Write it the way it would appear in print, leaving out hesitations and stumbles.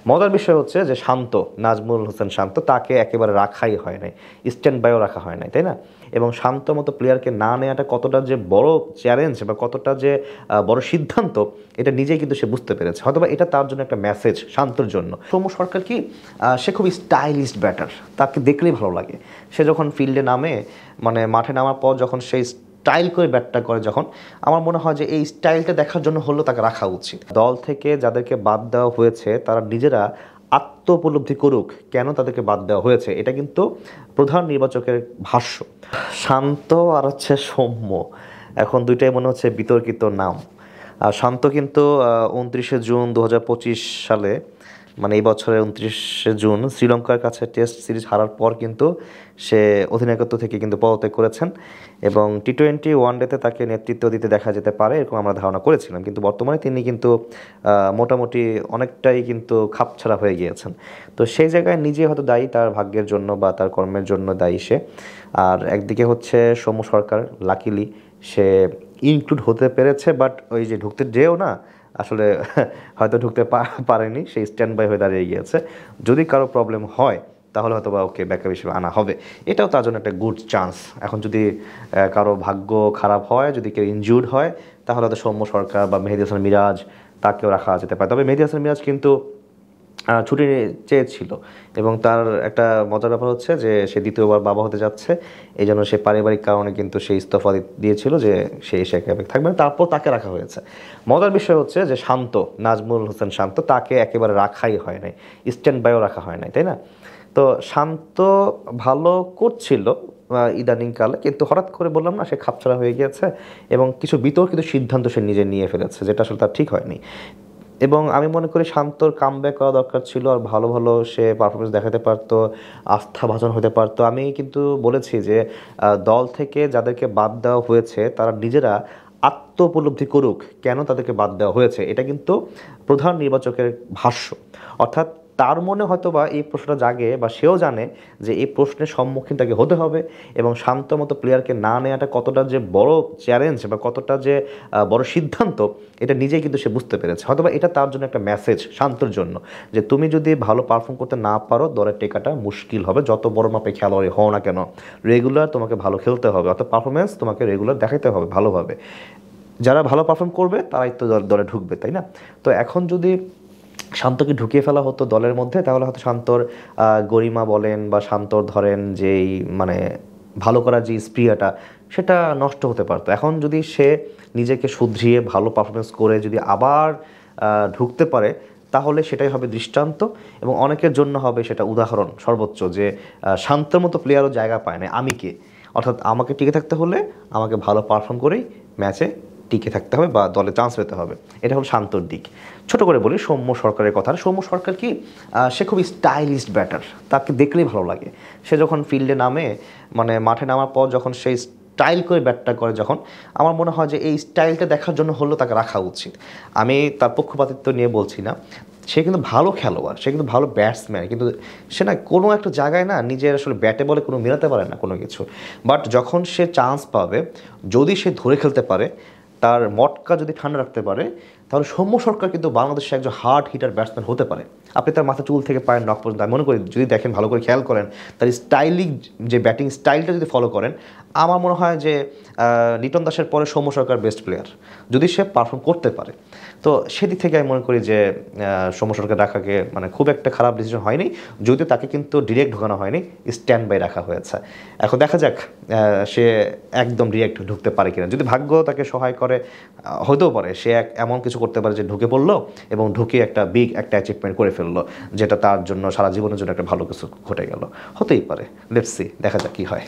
মজার বিষয় হচ্ছে যে শান্ত, নাজমুল হোসেন শান্ত, তাকে একেবারে রাখাই হয় নাই, স্ট্যান্ড বাইও রাখা হয় নাই, তাই না? এবং শান্ত মতো প্লেয়ারকে না নেওয়াটা কতটা যে বড় চ্যালেঞ্জ বা কতটা যে বড় সিদ্ধান্ত, এটা নিজেই কিন্তু সে বুঝতে পেরেছে। হয়তোবা এটা তার জন্য একটা মেসেজ শান্তর জন্য। সৌম্য সরকার কি, সে খুব স্টাইলিশ ব্যাটার, তাকে দেখলেই ভালো লাগে। সে যখন ফিল্ডে নামে, মানে মাঠে নামার পর যখন সেই স্টাইল করে ব্যাটটা করে, যখন আমার মনে হয় যে এই স্টাইলটা দেখার জন্য হলেও তাকে রাখা উচিত। দল থেকে যাদেরকে বাদ দেওয়া হয়েছে তারা নিজেরা আত্ম উপলব্ধি করুক কেন তাদেরকে বাদ দেওয়া হয়েছে, এটা কিন্তু প্রধান নির্বাচকের ভাষ্য। শান্ত আর হচ্ছে সৌম্য, এখন দুইটাই মনে হচ্ছে বিতর্কিত নাম। আর শান্ত কিন্তু 29শে জুন 2025 সালে, মানে এই বছরের 29শে জুন শ্রীলঙ্কার কাছে টেস্ট সিরিজ হারার পর কিন্তু সে অধিনায়কত্ব থেকে কিন্তু পদত্যাগ করেছেন এবং টি-20 ওয়ানডেতে তাকে নেতৃত্ব দিতে দেখা যেতে পারে এরকম আমরা ধারণা করেছিলাম। কিন্তু বর্তমানে তিনি কিন্তু মোটামুটি অনেকটাই কিন্তু খাপছাড়া হয়ে গিয়েছেন। তো সেই জায়গায় নিজে হয়তো দায়ী, তার ভাগ্যের জন্য বা তার কর্মের জন্য দায়ী সে। আর একদিকে হচ্ছে সৌম্য সরকার, লাকিলি সে ইনক্লুড হতে পেরেছে, বাট ওই যে ঢুকতে যেও না, আসলে হয়তো ঢুকতে পারেনি, সেই স্ট্যান্ড বাই হয়ে দাঁড়িয়ে গিয়েছে। যদি কারো প্রবলেম হয় তাহলে হয়তো বা ওকে ব্যাকআপ হিসেবে আনা হবে, এটাও তার জন্য একটা গুড চান্স। এখন যদি কারো ভাগ্য খারাপ হয়, যদি কেউ ইনজুর্ড হয়, তাহলে হয়তো সৌম্য সরকার বা মেহেদী হাসান মিরাজ তাকেও রাখা যেতে পারে। তবে মেহেদী হাসান মিরাজ কিন্তু ছুটি চেয়েছিল এবং তার একটা মজার ব্যাপার হচ্ছে যে সে দ্বিতীয়বার বাবা হতে যাচ্ছে, এই জন্য সে পারিবারিক কারণে কিন্তু সে ইস্তফা দিয়েছিল যে সে এসে একেবারে থাকবে না, তারপর তাকে রাখা হয়েছে। মজার বিষয় হচ্ছে যে শান্ত, নাজমুল হোসেন শান্ত, তাকে একেবারে রাখাই হয় নাই, স্ট্যান্ড বাইও রাখা হয় নাই, তাই না? তো শান্ত ভালো করছিল ইদানিংকালে, কিন্তু হঠাৎ করে বললাম না, সে খাপছাড়া হয়ে গিয়েছে এবং কিছু বিতর্কিত সিদ্ধান্ত সে নিজে নিয়ে ফেলেছে, যেটা আসলে তার ঠিক হয়নি। এবং আমি মনে করি শান্তর কামব্যাক করা দরকার ছিল, আর ভালো ভালো সে পারফরমেন্স দেখাতে পারতো, আস্থাভাজন হতে পারতো। আমি কিন্তু বলেছি যে দল থেকে যাদেরকে বাদ দেওয়া হয়েছে তারা নিজেরা আত্ম উপলব্ধি করুক কেন তাদেরকে বাদ দেওয়া হয়েছে, এটা কিন্তু প্রধান নির্বাচকের ভাষ্য। অর্থাৎ তার মনে হয়তো বা এই প্রশ্নটা জাগে, বা সেও জানে যে এই প্রশ্নের সম্মুখীন তাকে হতে হবে এবং শান্ত মতো প্লেয়ারকে না নেওয়াটা কতটা যে বড় চ্যালেঞ্জ বা কতটা যে বড় সিদ্ধান্ত, এটা নিজেই কিন্তু সে বুঝতে পেরেছে। হয়তোবা এটা তার জন্য একটা মেসেজ শান্তর জন্য, যে তুমি যদি ভালো পারফর্ম করতে না পারো, দলের টেকাটা মুশকিল হবে, যত বড় মাপে খেলোয়াড়ই হও না কেন। রেগুলার তোমাকে ভালো খেলতে হবে, অর্থাৎ পারফরমেন্স তোমাকে রেগুলার দেখাতে হবে ভালোভাবে। যারা ভালো পারফর্ম করবে তারাই তো দলে ঢুকবে, তাই না? তো এখন যদি শান্তকে ঢুকিয়ে ফেলা হতো দলের মধ্যে, তাহলে হয়তো শান্তর গরিমা বলেন বা শান্তর ধরেন যেই মানে ভালো করার যে স্প্রিয়াটা, সেটা নষ্ট হতে পারতো। এখন যদি সে নিজেকে শুধরিয়ে ভালো পারফরমেন্স করে যদি আবার ঢুকতে পারে, তাহলে সেটাই হবে দৃষ্টান্ত এবং অনেকের জন্য হবে সেটা উদাহরণ সর্বোচ্চ, যে শান্তর মতো প্লেয়ারও জায়গা পায় না, আমি কে? অর্থাৎ আমাকে টিকে থাকতে হলে আমাকে ভালো পারফর্ম করেই ম্যাচে টিকে থাকতে হবে বা দলে চান্স পেতে হবে। এটা হলো শান্তর দিক। ছোট করে বলি সৌম্য সরকারের কথা। সৌম্য সরকার কি, সে খুব স্টাইলিশ ব্যাটার, তাকে দেখলেই ভালো লাগে। সে যখন ফিল্ডে নামে, মানে মাঠে নামার পর যখন সেই স্টাইল করে ব্যাটটা করে, যখন আমার মনে হয় যে এই স্টাইলটা দেখার জন্য হলেও তাকে রাখা উচিত। আমি তার পক্ষপাতিত্ব নিয়ে বলছি না, সে কিন্তু ভালো খেলোয়াড়, সে কিন্তু ভালো ব্যাটসম্যান, কিন্তু সে না কোনো একটা জায়গায় না নিজের আসলে ব্যাটে বলে কোনো মেলাতে পারে না কোনো কিছু। বাট যখন সে চান্স পাবে, যদি সে ধরে খেলতে পারে, তার মটকা যদি ঠান্ডা রাখতে পারে, তাহলে সৌম্য সরকার কিন্তু বাংলাদেশে একজন হার্ড হিটার ব্যাটসম্যান হতে পারে। আপনি তার মাথা চুল থেকে পায়ের নখ পর্যন্ত, আমি মনে করি যদি দেখেন, ভালো করে খেয়াল করেন, তার স্টাইলিং যে ব্যাটিং স্টাইলটা যদি ফলো করেন, আমার মনে হয় যে লিটন দাসের পরে সৌম্য সরকার বেস্ট প্লেয়ার, যদি সে পারফর্ম করতে পারে। তো সেদিক থেকে আমি মনে করি যে সৌম্য সরকার রাখাকে মানে খুব একটা খারাপ ডিসিশন হয়নি, যদিও তাকে কিন্তু ডিরেক্ট ঢোকানো হয়নি, স্ট্যান্ড বাই রাখা হয়েছে। এখন দেখা যাক সে একদম ডিরেক্ট ঢুকতে পারে কিনা। যদি ভাগ্য তাকে সহায় করে, হতেও পারে সে এমন কিছু করতে পারে যে ঢুকে পড়লো এবং ঢুকে একটা বিগ একটা অ্যাচিভমেন্ট করে ফেললো, যেটা তার জন্য সারা জীবনের জন্য একটা ভালো কিছু ঘটে গেল, হতেই পারে। লেটস সি, দেখা যাক কী হয়।